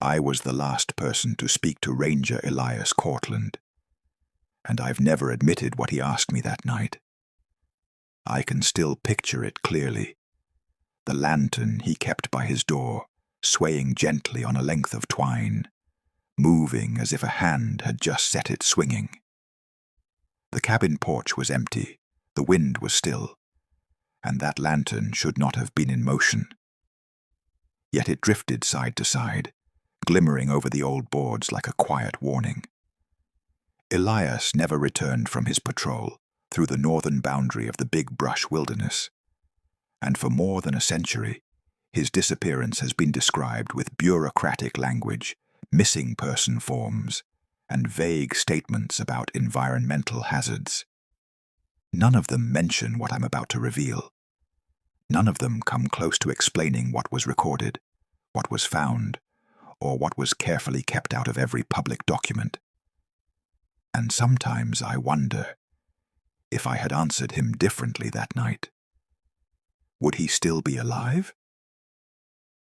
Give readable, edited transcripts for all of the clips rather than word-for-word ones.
I was the last person to speak to Ranger Elias Cortland, and I've never admitted what he asked me that night. I can still picture it clearly. The lantern he kept by his door, swaying gently on a length of twine, moving as if a hand had just set it swinging. The cabin porch was empty, the wind was still, and that lantern should not have been in motion. Yet it drifted side to side, glimmering over the old boards like a quiet warning. Elias never returned from his patrol through the northern boundary of the Big Brush Wilderness, and for more than a century, his disappearance has been described with bureaucratic language, missing person forms, and vague statements about environmental hazards. None of them mention what I'm about to reveal. None of them come close to explaining what was recorded, what was found, or what was carefully kept out of every public document. And sometimes I wonder if I had answered him differently that night. Would he still be alive?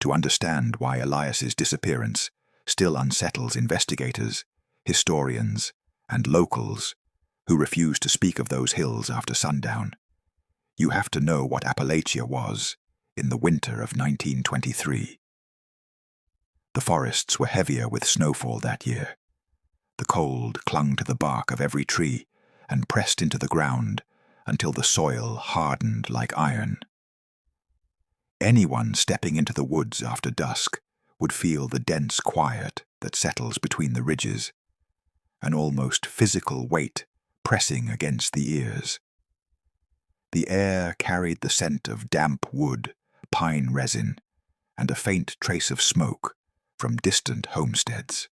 To understand why Elias's disappearance still unsettles investigators, historians, and locals who refuse to speak of those hills after sundown, you have to know what Appalachia was in the winter of 1923. The forests were heavier with snowfall that year. The cold clung to the bark of every tree and pressed into the ground until the soil hardened like iron. Anyone stepping into the woods after dusk would feel the dense quiet that settles between the ridges, an almost physical weight pressing against the ears. The air carried the scent of damp wood, pine resin, and a faint trace of smoke from distant homesteads.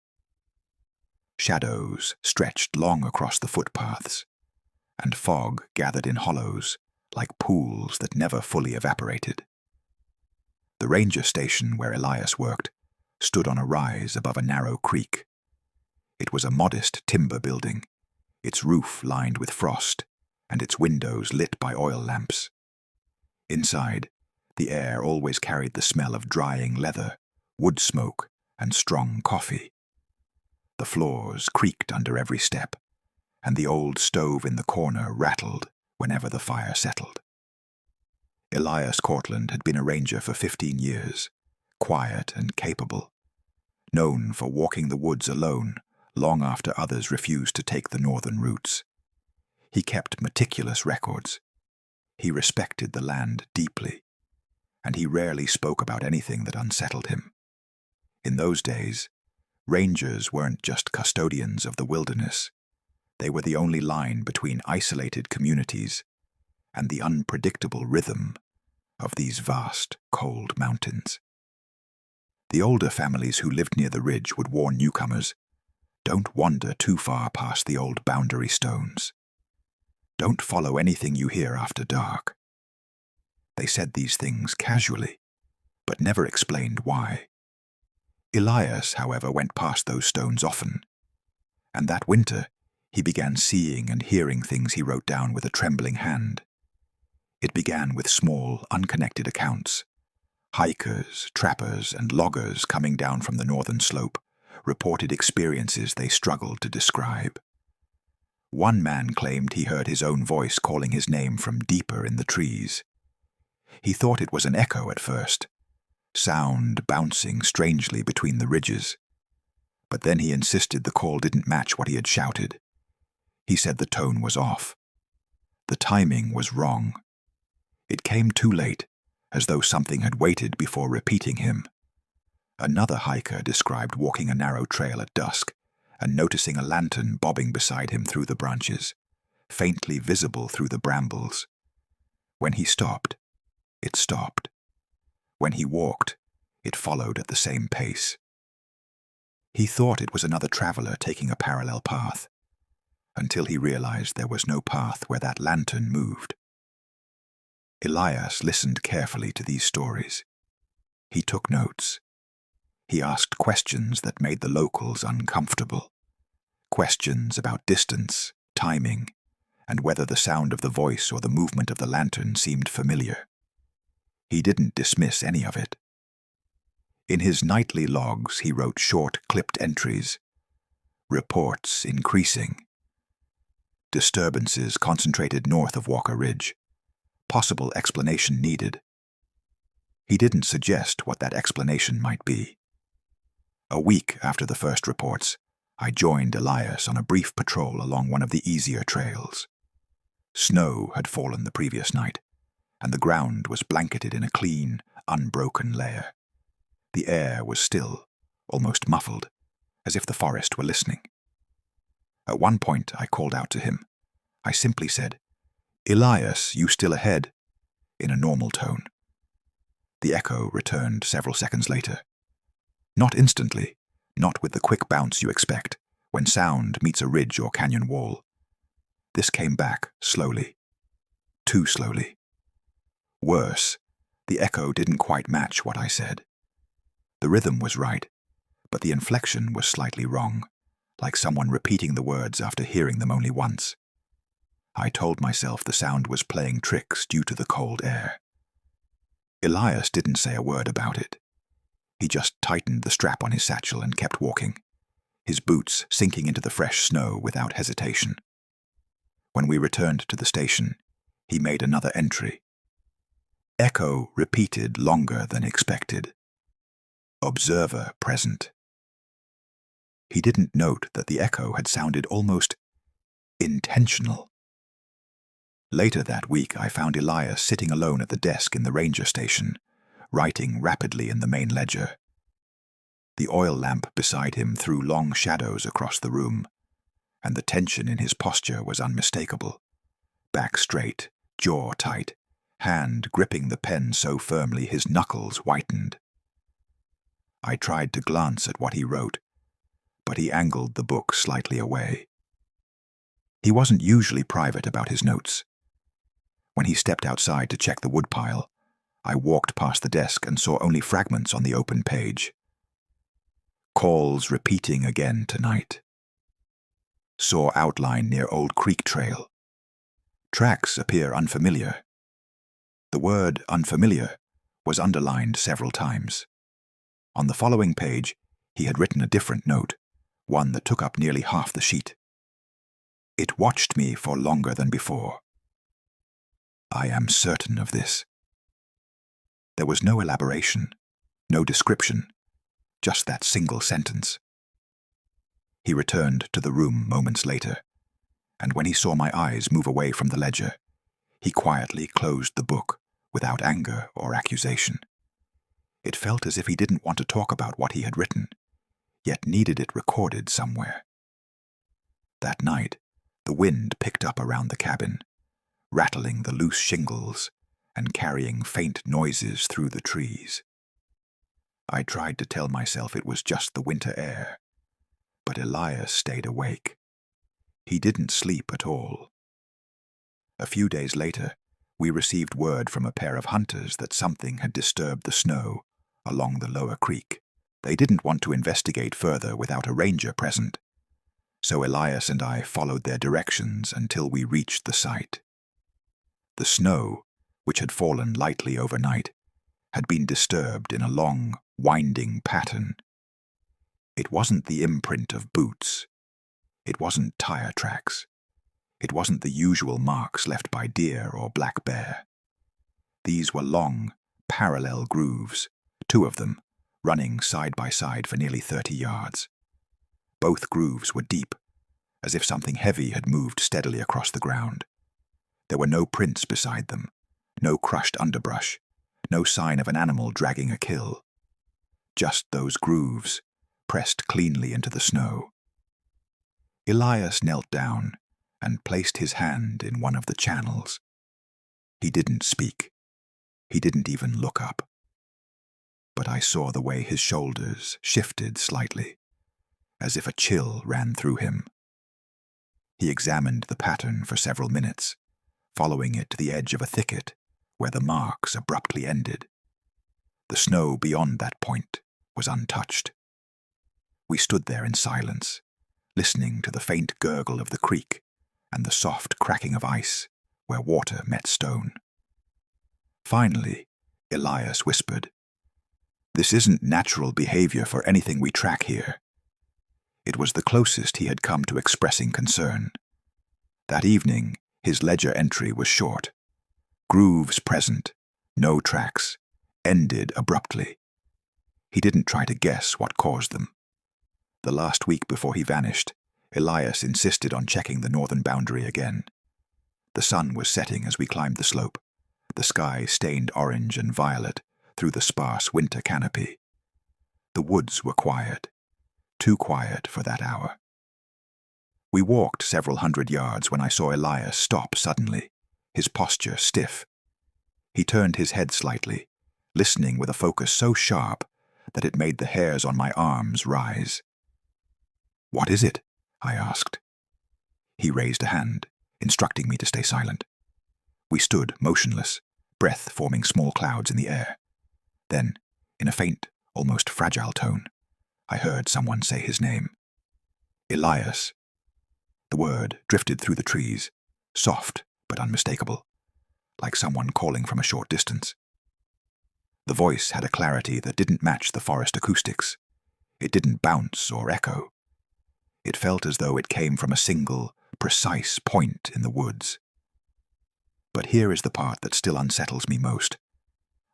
Shadows stretched long across the footpaths, and fog gathered in hollows like pools that never fully evaporated. The ranger station where Elias worked stood on a rise above a narrow creek. It was a modest timber building, its roof lined with frost, and its windows lit by oil lamps. Inside, the air always carried the smell of drying leather, wood smoke, and strong coffee. The floors creaked under every step, and the old stove in the corner rattled whenever the fire settled. Elias Cortland had been a ranger for 15 years, quiet and capable, known for walking the woods alone long after others refused to take the northern routes. He kept meticulous records. He respected the land deeply, and he rarely spoke about anything that unsettled him. In those days, rangers weren't just custodians of the wilderness. They were the only line between isolated communities and the unpredictable rhythm of these vast, cold mountains. The older families who lived near the ridge would warn newcomers, don't wander too far past the old boundary stones. Don't follow anything you hear after dark. They said these things casually, but never explained why. Elias, however, went past those stones often, and that winter he began seeing and hearing things he wrote down with a trembling hand. It began with small, unconnected accounts. Hikers, trappers, and loggers coming down from the northern slope reported experiences they struggled to describe. One man claimed he heard his own voice calling his name from deeper in the trees. He thought it was an echo at first, sound bouncing strangely between the ridges. But then he insisted the call didn't match what he had shouted. He said the tone was off. The timing was wrong. It came too late, as though something had waited before repeating him. Another hiker described walking a narrow trail at dusk and noticing a lantern bobbing beside him through the branches, faintly visible through the brambles. When he stopped, it stopped. When he walked, it followed at the same pace. He thought it was another traveler taking a parallel path, until he realized there was no path where that lantern moved. Elias listened carefully to these stories. He took notes. He asked questions that made the locals uncomfortable. Questions about distance, timing, and whether the sound of the voice or the movement of the lantern seemed familiar. He didn't dismiss any of it. In his nightly logs, he wrote short, clipped entries. Reports increasing. Disturbances concentrated north of Walker Ridge. Possible explanation needed. He didn't suggest what that explanation might be. A week after the first reports, I joined Elias on a brief patrol along one of the easier trails. Snow had fallen the previous night, and the ground was blanketed in a clean, unbroken layer. The air was still, almost muffled, as if the forest were listening. At one point, I called out to him. I simply said, "Elias, you still ahead?" in a normal tone. The echo returned several seconds later. Not instantly, not with the quick bounce you expect when sound meets a ridge or canyon wall. This came back slowly. Too slowly. Worse, the echo didn't quite match what I said. The rhythm was right, but the inflection was slightly wrong, like someone repeating the words after hearing them only once. I told myself the sound was playing tricks due to the cold air. Elias didn't say a word about it. He just tightened the strap on his satchel and kept walking, his boots sinking into the fresh snow without hesitation. When we returned to the station, he made another entry. Echo repeated longer than expected. Observer present. He didn't note that the echo had sounded almost intentional. Later that week, I found Elias sitting alone at the desk in the ranger station, writing rapidly in the main ledger. The oil lamp beside him threw long shadows across the room, and the tension in his posture was unmistakable. Back straight, jaw tight, hand gripping the pen so firmly his knuckles whitened. I tried to glance at what he wrote, but he angled the book slightly away. He wasn't usually private about his notes. When he stepped outside to check the woodpile, I walked past the desk and saw only fragments on the open page. Calls repeating again tonight. Saw outline near Old Creek Trail. Tracks appear unfamiliar. The word unfamiliar was underlined several times. On the following page, he had written a different note, one that took up nearly half the sheet. It watched me for longer than before. I am certain of this. There was no elaboration, no description, just that single sentence. He returned to the room moments later, and when he saw my eyes move away from the ledger, he quietly closed the book without anger or accusation. It felt as if he didn't want to talk about what he had written, yet needed it recorded somewhere. That night, the wind picked up around the cabin, rattling the loose shingles and carrying faint noises through the trees. I tried to tell myself it was just the winter air, but Elias stayed awake. He didn't sleep at all. A few days later, we received word from a pair of hunters that something had disturbed the snow along the lower creek. They didn't want to investigate further without a ranger present, so Elias and I followed their directions until we reached the site. The snow, which had fallen lightly overnight, had been disturbed in a long, winding pattern. It wasn't the imprint of boots. It wasn't tire tracks. It wasn't the usual marks left by deer or black bear. These were long, parallel grooves, two of them, running side by side for nearly 30 yards. Both grooves were deep, as if something heavy had moved steadily across the ground. There were no prints beside them, no crushed underbrush, no sign of an animal dragging a kill. Just those grooves, pressed cleanly into the snow. Elias knelt down and placed his hand in one of the channels. He didn't speak. He didn't even look up. But I saw the way his shoulders shifted slightly, as if a chill ran through him. He examined the pattern for several minutes, following it to the edge of a thicket where the marks abruptly ended. The snow beyond that point was untouched. We stood there in silence, listening to the faint gurgle of the creek and the soft cracking of ice where water met stone. Finally, Elias whispered, This isn't natural behavior for anything we track here. It was the closest he had come to expressing concern. That evening, his ledger entry was short. Grooves present, no tracks, ended abruptly. He didn't try to guess what caused them. The last week before he vanished, Elias insisted on checking the northern boundary again. The sun was setting as we climbed the slope, the sky stained orange and violet through the sparse winter canopy. The woods were quiet, too quiet for that hour. We walked several hundred yards when I saw Elias stop suddenly, his posture stiff. He turned his head slightly, listening with a focus so sharp that it made the hairs on my arms rise. "What is it?" I asked. He raised a hand, instructing me to stay silent. We stood motionless, breath forming small clouds in the air. Then, in a faint, almost fragile tone, I heard someone say his name. Elias. The word drifted through the trees, soft but unmistakable, like someone calling from a short distance. The voice had a clarity that didn't match the forest acoustics. It didn't bounce or echo. It felt as though it came from a single, precise point in the woods. But here is the part that still unsettles me most.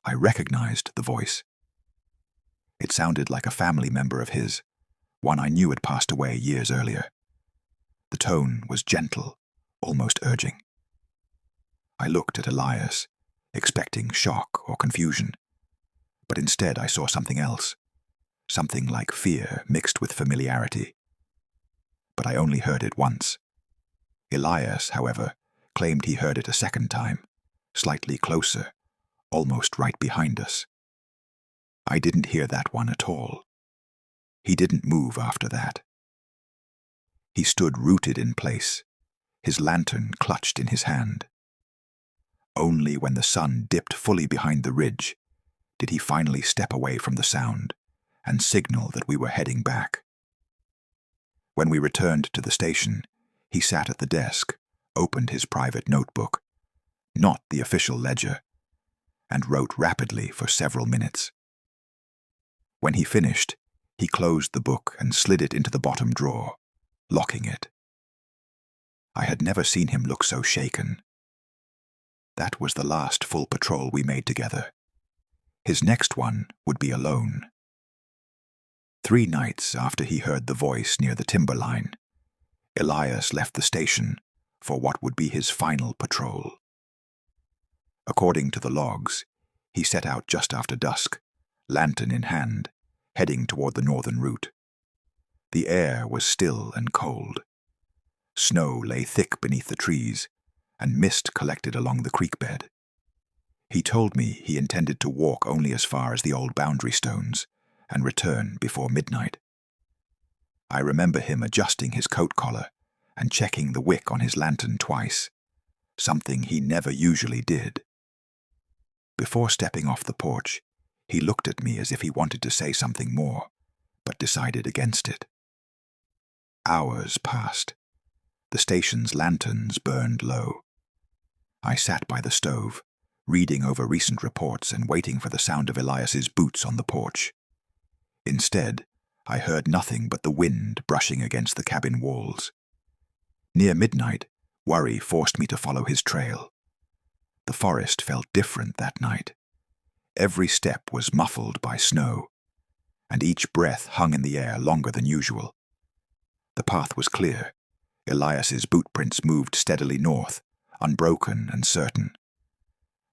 I recognized the voice. It sounded like a family member of his, one I knew had passed away years earlier. The tone was gentle, almost urging. I looked at Elias, expecting shock or confusion, but instead I saw something else, something like fear mixed with familiarity. But I only heard it once. Elias, however, claimed he heard it a second time, slightly closer, almost right behind us. I didn't hear that one at all. He didn't move after that. He stood rooted in place, his lantern clutched in his hand. Only when the sun dipped fully behind the ridge did he finally step away from the sound and signal that we were heading back. When we returned to the station, he sat at the desk, opened his private notebook, not the official ledger, and wrote rapidly for several minutes. When he finished, he closed the book and slid it into the bottom drawer, locking it. I had never seen him look so shaken. That was the last full patrol we made together. His next one would be alone. 3 nights after he heard the voice near the timberline, Elias left the station for what would be his final patrol. According to the logs, he set out just after dusk, lantern in hand, heading toward the northern route. The air was still and cold. Snow lay thick beneath the trees, and mist collected along the creek bed. He told me he intended to walk only as far as the old boundary stones and return before midnight. I remember him adjusting his coat collar and checking the wick on his lantern twice, something he never usually did. Before stepping off the porch, he looked at me as if he wanted to say something more, but decided against it. Hours passed. The station's lanterns burned low. I sat by the stove, reading over recent reports and waiting for the sound of Elias's boots on the porch. Instead, I heard nothing but the wind brushing against the cabin walls. Near midnight, worry forced me to follow his trail. The forest felt different that night. Every step was muffled by snow, and each breath hung in the air longer than usual. The path was clear. Elias's boot prints moved steadily north, unbroken and certain.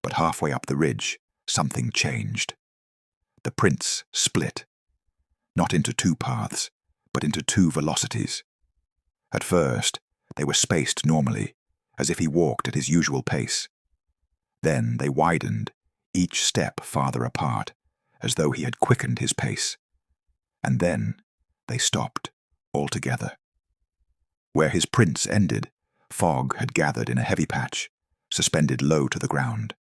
But halfway up the ridge, something changed. The prints split, not into 2 paths, but into 2 velocities. At first, they were spaced normally, as if he walked at his usual pace. Then they widened, each step farther apart, as though he had quickened his pace. And then they stopped altogether. Where his prints ended, fog had gathered in a heavy patch, suspended low to the ground.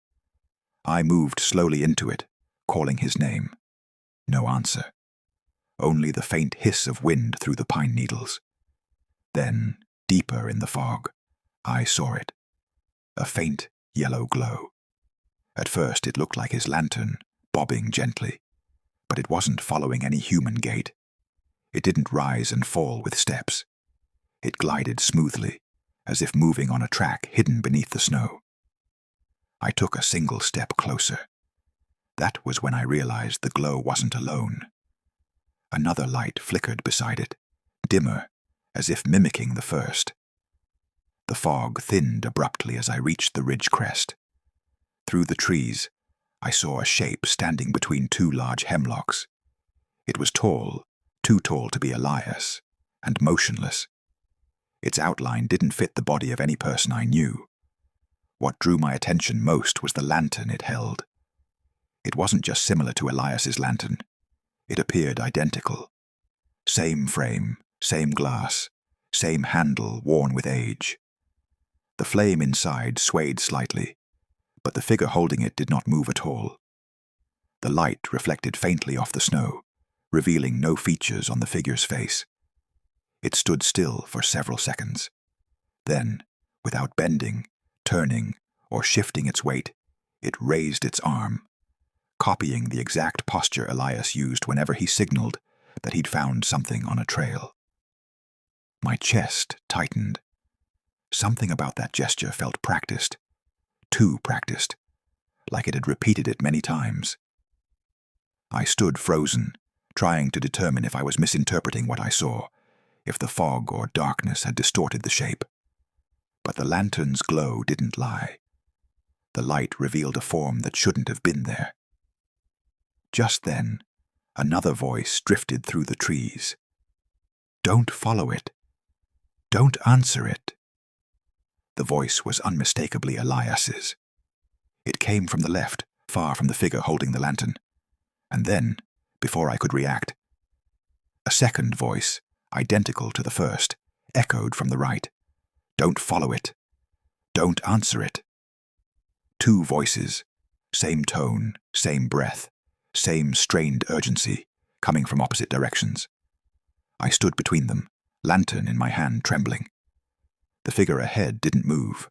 I moved slowly into it, calling his name. No answer. Only the faint hiss of wind through the pine needles. Then, deeper in the fog, I saw it. A faint yellow glow. At first it looked like his lantern, bobbing gently. but it wasn't following any human gait. It didn't rise and fall with steps. It glided smoothly, as if moving on a track hidden beneath the snow. I took a single step closer. That was when I realized the glow wasn't alone. Another light flickered beside it, dimmer, as if mimicking the first. The fog thinned abruptly as I reached the ridge crest. Through the trees, I saw a shape standing between two large hemlocks. It was tall, too tall to be Elias, and motionless. Its outline didn't fit the body of any person I knew. What drew my attention most was the lantern it held. It wasn't just similar to Elias's lantern. It appeared identical. Same frame, same glass, same handle worn with age. The flame inside swayed slightly, but the figure holding it did not move at all. The light reflected faintly off the snow, revealing no features on the figure's face. It stood still for several seconds. Then, without bending, turning, or shifting its weight, it raised its arm, copying the exact posture Elias used whenever he signaled that he'd found something on a trail. My chest tightened. Something about that gesture felt practiced, too practiced, like it had repeated it many times. I stood frozen, trying to determine if I was misinterpreting what I saw, if the fog or darkness had distorted the shape. But the lantern's glow didn't lie. The light revealed a form that shouldn't have been there. Just then, another voice drifted through the trees. "Don't follow it. Don't answer it." The voice was unmistakably Elias's. It came from the left, far from the figure holding the lantern. And then, before I could react, a second voice, identical to the first, echoed from the right. "Don't follow it. Don't answer it." Two voices, same tone, same breath, same strained urgency, coming from opposite directions. I stood between them, lantern in my hand trembling. The figure ahead didn't move.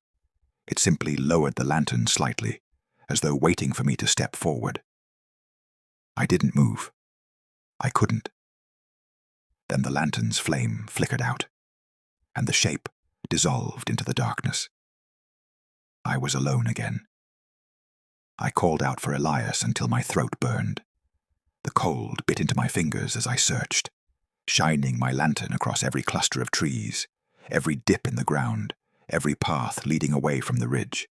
It simply lowered the lantern slightly, as though waiting for me to step forward. I didn't move. I couldn't. Then the lantern's flame flickered out, and the shape dissolved into the darkness. I was alone again. I called out for Elias until my throat burned. The cold bit into my fingers as I searched, shining my lantern across every cluster of trees, every dip in the ground, every path leading away from the ridge.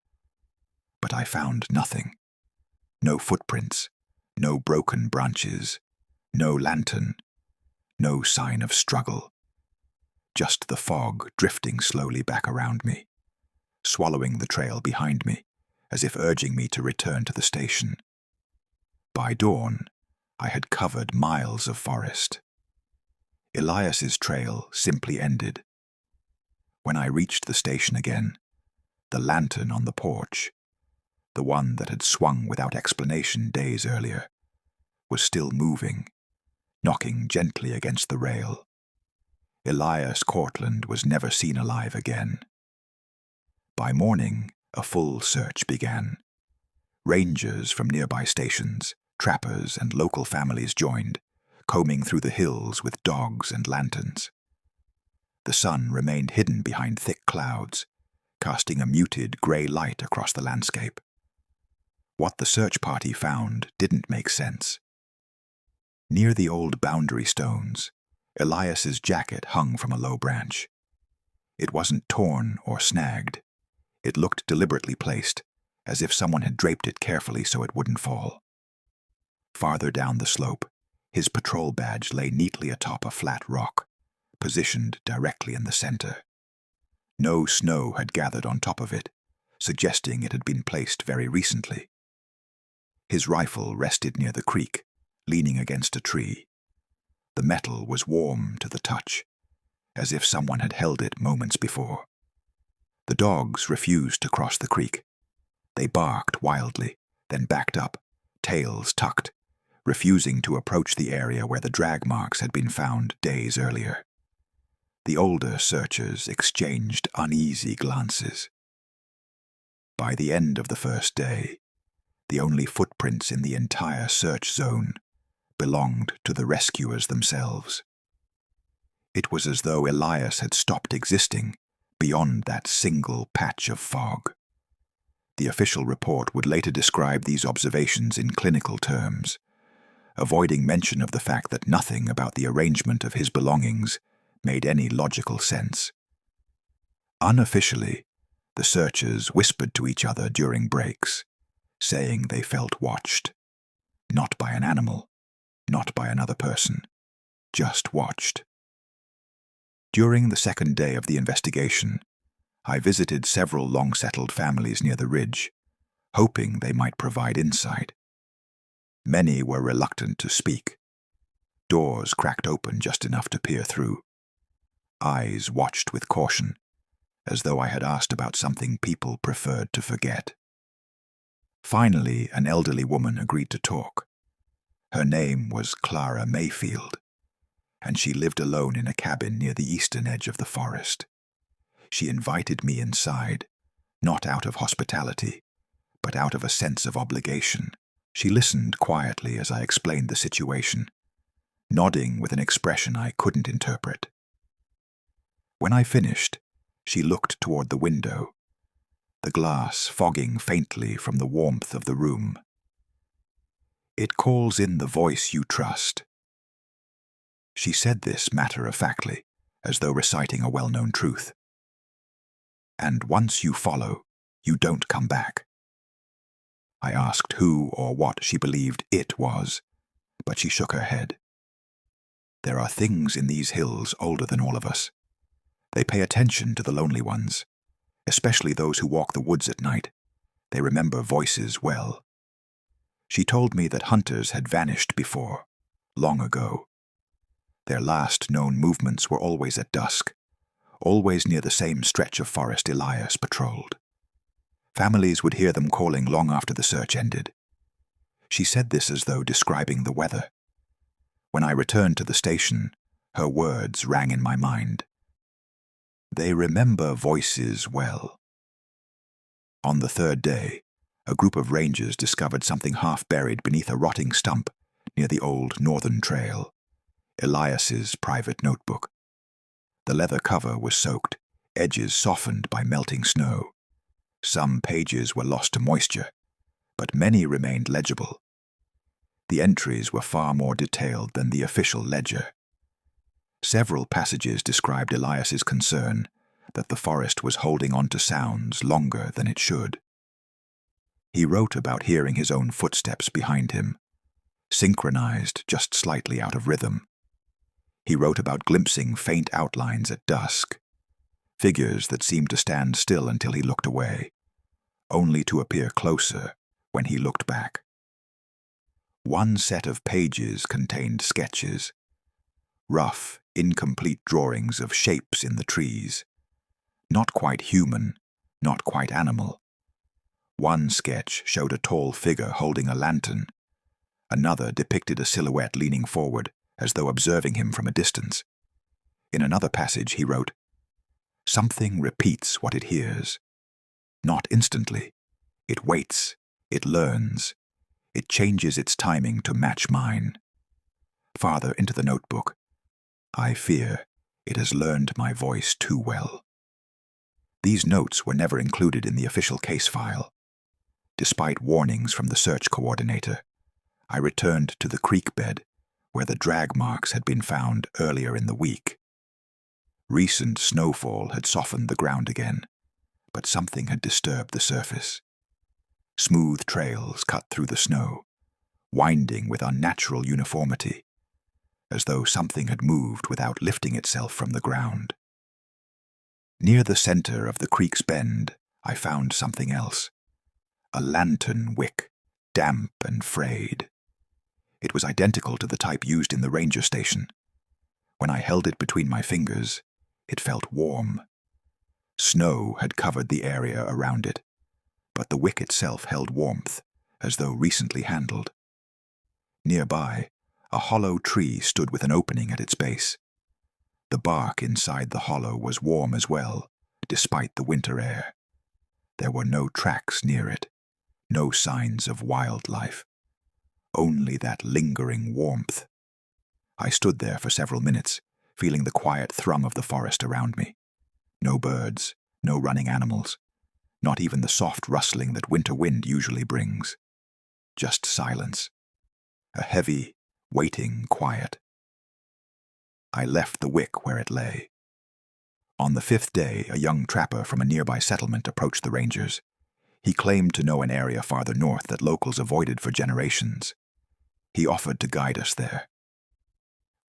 But I found nothing. No footprints, no broken branches, no lantern, no sign of struggle. Just the fog drifting slowly back around me, swallowing the trail behind me, as if urging me to return to the station. By dawn, I had covered miles of forest. Elias's trail simply ended. When I reached the station again, the lantern on the porch, the one that had swung without explanation days earlier, was still moving, knocking gently against the rail. Elias Cortland was never seen alive again. By morning, a full search began. Rangers from nearby stations, trappers, and local families joined, combing through the hills with dogs and lanterns. The sun remained hidden behind thick clouds, casting a muted grey light across the landscape. What the search party found didn't make sense. Near the old boundary stones, Elias's jacket hung from a low branch. It wasn't torn or snagged. It looked deliberately placed, as if someone had draped it carefully so it wouldn't fall. Farther down the slope, his patrol badge lay neatly atop a flat rock, positioned directly in the center. No snow had gathered on top of it, suggesting it had been placed very recently. His rifle rested near the creek, leaning against a tree. The metal was warm to the touch, as if someone had held it moments before. The dogs refused to cross the creek. They barked wildly, then backed up, tails tucked, refusing to approach the area where the drag marks had been found days earlier. The older searchers exchanged uneasy glances. By the end of the first day, the only footprints in the entire search zone, belonged to the rescuers themselves. It was as though Elias had stopped existing beyond that single patch of fog. The official report would later describe these observations in clinical terms, avoiding mention of the fact that nothing about the arrangement of his belongings made any logical sense. Unofficially, the searchers whispered to each other during breaks, saying they felt watched. Not by an animal, not by another person, just watched. During the second day of the investigation, I visited several long-settled families near the ridge, hoping they might provide insight. Many were reluctant to speak. Doors cracked open just enough to peer through. Eyes watched with caution, as though I had asked about something people preferred to forget. Finally, an elderly woman agreed to talk. Her name was Clara Mayfield, and she lived alone in a cabin near the eastern edge of the forest. She invited me inside, not out of hospitality, but out of a sense of obligation. She listened quietly as I explained the situation, nodding with an expression I couldn't interpret. When I finished, she looked toward the window, the glass fogging faintly from the warmth of the room. "It calls in the voice you trust." She said this matter-of-factly, as though reciting a well-known truth. "And once you follow, you don't come back." I asked who or what she believed it was, but she shook her head. "There are things in these hills older than all of us. They pay attention to the lonely ones, especially those who walk the woods at night. They remember voices well." She told me that hunters had vanished before, long ago. Their last known movements were always at dusk, always near the same stretch of forest Elias patrolled. Families would hear them calling long after the search ended. She said this as though describing the weather. When I returned to the station, her words rang in my mind. They remember voices well. On the third day, a group of rangers discovered something half-buried beneath a rotting stump near the old northern trail, Elias's private notebook. The leather cover was soaked, edges softened by melting snow. Some pages were lost to moisture, but many remained legible. The entries were far more detailed than the official ledger. Several passages described Elias's concern that the forest was holding on to sounds longer than it should. He wrote about hearing his own footsteps behind him, synchronized just slightly out of rhythm. He wrote about glimpsing faint outlines at dusk, figures that seemed to stand still until he looked away, only to appear closer when he looked back. One set of pages contained sketches, rough, incomplete drawings of shapes in the trees, not quite human, not quite animal. One sketch showed a tall figure holding a lantern. Another depicted a silhouette leaning forward, as though observing him from a distance. In another passage he wrote, "Something repeats what it hears. Not instantly. It waits, it learns, it changes its timing to match mine." Farther into the notebook, "I fear it has learned my voice too well." These notes were never included in the official case file. Despite warnings from the search coordinator, I returned to the creek bed where the drag marks had been found earlier in the week. Recent snowfall had softened the ground again, but something had disturbed the surface. Smooth trails cut through the snow, winding with unnatural uniformity, as though something had moved without lifting itself from the ground. Near the center of the creek's bend, I found something else. A lantern wick, damp and frayed. It was identical to the type used in the ranger station. When I held it between my fingers, it felt warm. Snow had covered the area around it, but the wick itself held warmth, as though recently handled. Nearby, a hollow tree stood with an opening at its base. The bark inside the hollow was warm as well, despite the winter air. There were no tracks near it, no signs of wildlife. only that lingering warmth. I stood there for several minutes, feeling the quiet thrum of the forest around me. No birds, no running animals, not even the soft rustling that winter wind usually brings. Just silence. A heavy, waiting quiet. I left the wick where it lay. On the 5th day, a young trapper from a nearby settlement approached the rangers. He claimed to know an area farther north that locals avoided for generations. He offered to guide us there.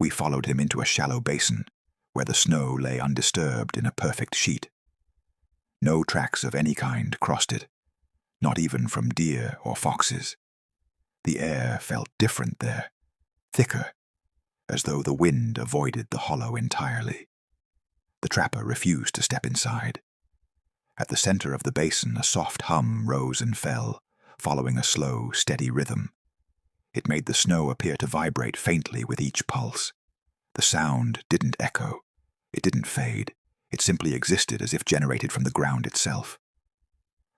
We followed him into a shallow basin, where the snow lay undisturbed in a perfect sheet. No tracks of any kind crossed it, not even from deer or foxes. The air felt different there, thicker, as though the wind avoided the hollow entirely. The trapper refused to step inside. At the center of the basin, a soft hum rose and fell, following a slow, steady rhythm. It made the snow appear to vibrate faintly with each pulse. The sound didn't echo. It didn't fade. It simply existed as if generated from the ground itself.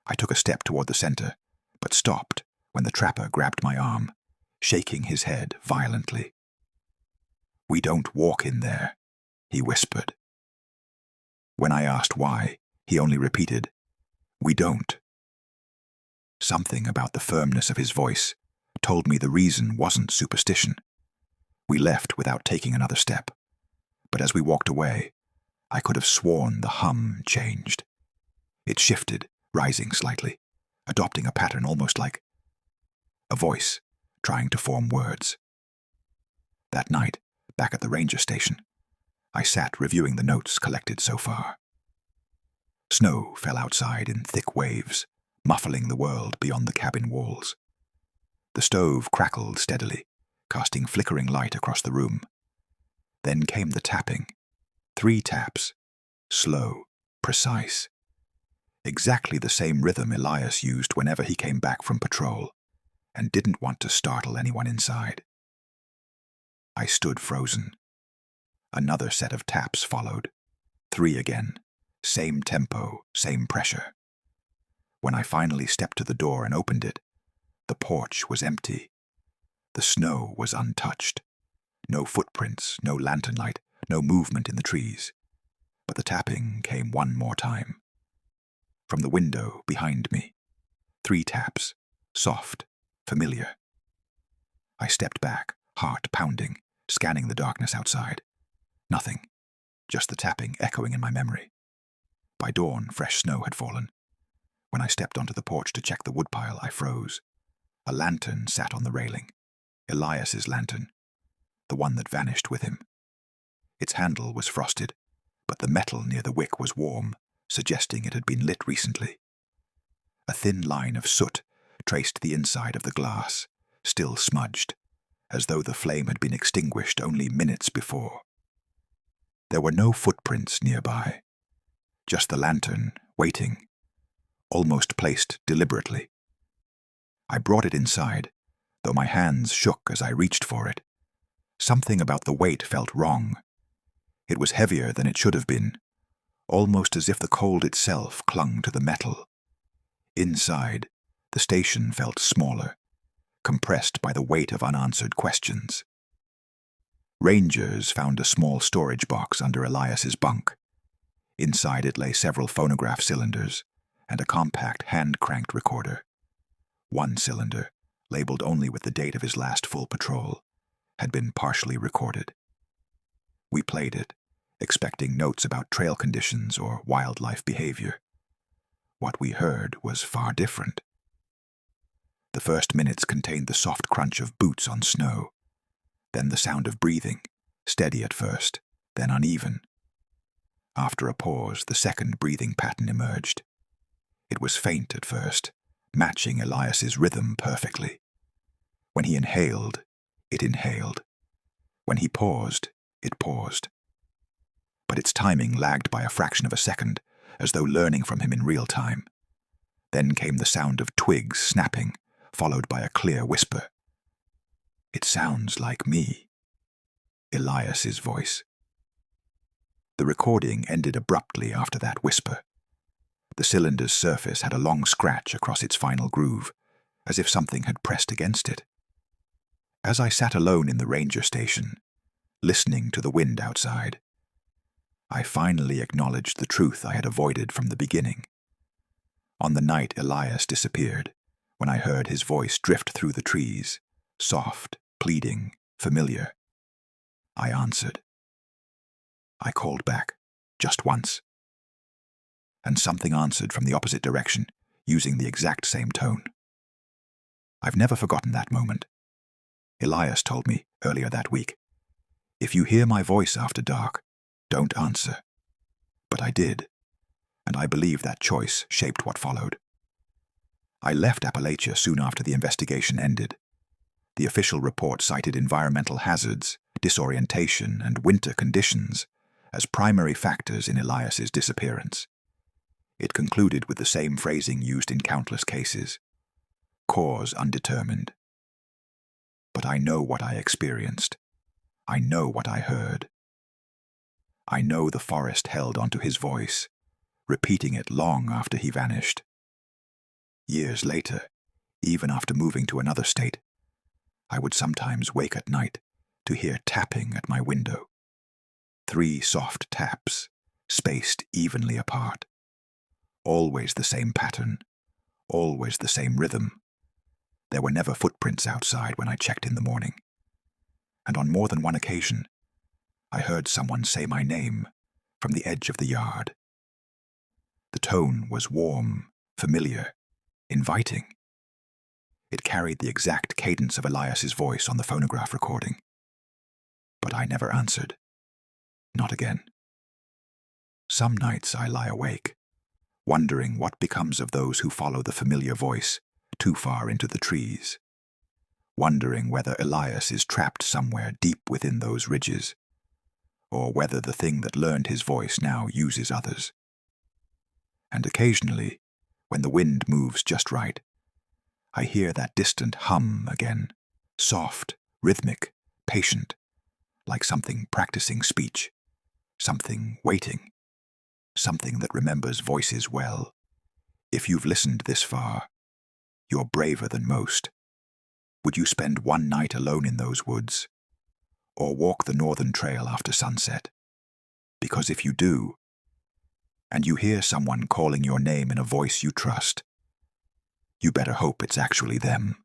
I took a step toward the center, but stopped when the trapper grabbed my arm, shaking his head violently. "We don't walk in there," he whispered. When I asked why, he only repeated, "We don't." Something about the firmness of his voice told me the reason wasn't superstition. We left without taking another step, but as we walked away, I could have sworn the hum changed. It shifted, rising slightly, adopting a pattern almost like a voice trying to form words. That night, back at the ranger station, I sat reviewing the notes collected so far. Snow fell outside in thick waves, muffling the world beyond the cabin walls. The stove crackled steadily, casting flickering light across the room. Then came the tapping. 3 taps, slow, precise. Exactly the same rhythm Elias used whenever he came back from patrol, and didn't want to startle anyone inside. I stood frozen. Another set of taps followed. 3 again. Same tempo, same pressure. When I finally stepped to the door and opened it, the porch was empty. The snow was untouched. No footprints, no lantern light, no movement in the trees. But the tapping came one more time. From the window behind me, 3 taps, soft, familiar. I stepped back, heart pounding, scanning the darkness outside. Nothing, just the tapping echoing in my memory. By dawn, fresh snow had fallen. When I stepped onto the porch to check the woodpile, I froze. A lantern sat on the railing. Elias's lantern, the one that vanished with him. Its handle was frosted, but the metal near the wick was warm, suggesting it had been lit recently. A thin line of soot traced the inside of the glass, still smudged, as though the flame had been extinguished only minutes before. There were no footprints nearby, just the lantern, waiting, almost placed deliberately. I brought it inside, though my hands shook as I reached for it. Something about the weight felt wrong. It was heavier than it should have been, almost as if the cold itself clung to the metal. Inside, the station felt smaller, compressed by the weight of unanswered questions. Rangers found a small storage box under Elias's bunk. Inside it lay several phonograph cylinders and a compact hand-cranked recorder. One cylinder, labeled only with the date of his last full patrol, had been partially recorded. We played it, expecting notes about trail conditions or wildlife behavior. What we heard was far different. The first minutes contained the soft crunch of boots on snow, then the sound of breathing, steady at first, then uneven. After a pause, the second breathing pattern emerged. It was faint at first, matching Elias's rhythm perfectly. When he inhaled, it inhaled. When he paused, it paused. But its timing lagged by a fraction of a second, as though learning from him in real time. Then came the sound of twigs snapping, followed by a clear whisper. "It sounds like me." Elias's voice. The recording ended abruptly after that whisper. The cylinder's surface had a long scratch across its final groove, as if something had pressed against it. As I sat alone in the ranger station, listening to the wind outside, I finally acknowledged the truth I had avoided from the beginning. On the night Elias disappeared, when I heard his voice drift through the trees, soft, pleading, familiar, I answered. I called back, just once. And something answered from the opposite direction, using the exact same tone. I've never forgotten that moment. Elias told me earlier that week, "If you hear my voice after dark, don't answer." But I did, and I believe that choice shaped what followed. I left Appalachia soon after the investigation ended. The official report cited environmental hazards, disorientation, and winter conditions as primary factors in Elias's disappearance. It concluded with the same phrasing used in countless cases: cause undetermined. But I know what I experienced. I know what I heard. I know the forest held onto his voice, repeating it long after he vanished. Years later, even after moving to another state, I would sometimes wake at night to hear tapping at my window. 3 soft taps, spaced evenly apart. Always the same pattern, always the same rhythm. There were never footprints outside when I checked in the morning. And on more than one occasion, I heard someone say my name from the edge of the yard. The tone was warm, familiar, inviting. It carried the exact cadence of Elias's voice on the phonograph recording. But I never answered. Not again. Some nights I lie awake, wondering what becomes of those who follow the familiar voice too far into the trees, wondering whether Elias is trapped somewhere deep within those ridges, or whether the thing that learned his voice now uses others. And occasionally, when the wind moves just right, I hear that distant hum again, soft, rhythmic, patient, like something practicing speech, something waiting, something that remembers voices well. If you've listened this far, you're braver than most. Would you spend one night alone in those woods, or walk the northern trail after sunset? Because if you do, and you hear someone calling your name in a voice you trust, you better hope it's actually them.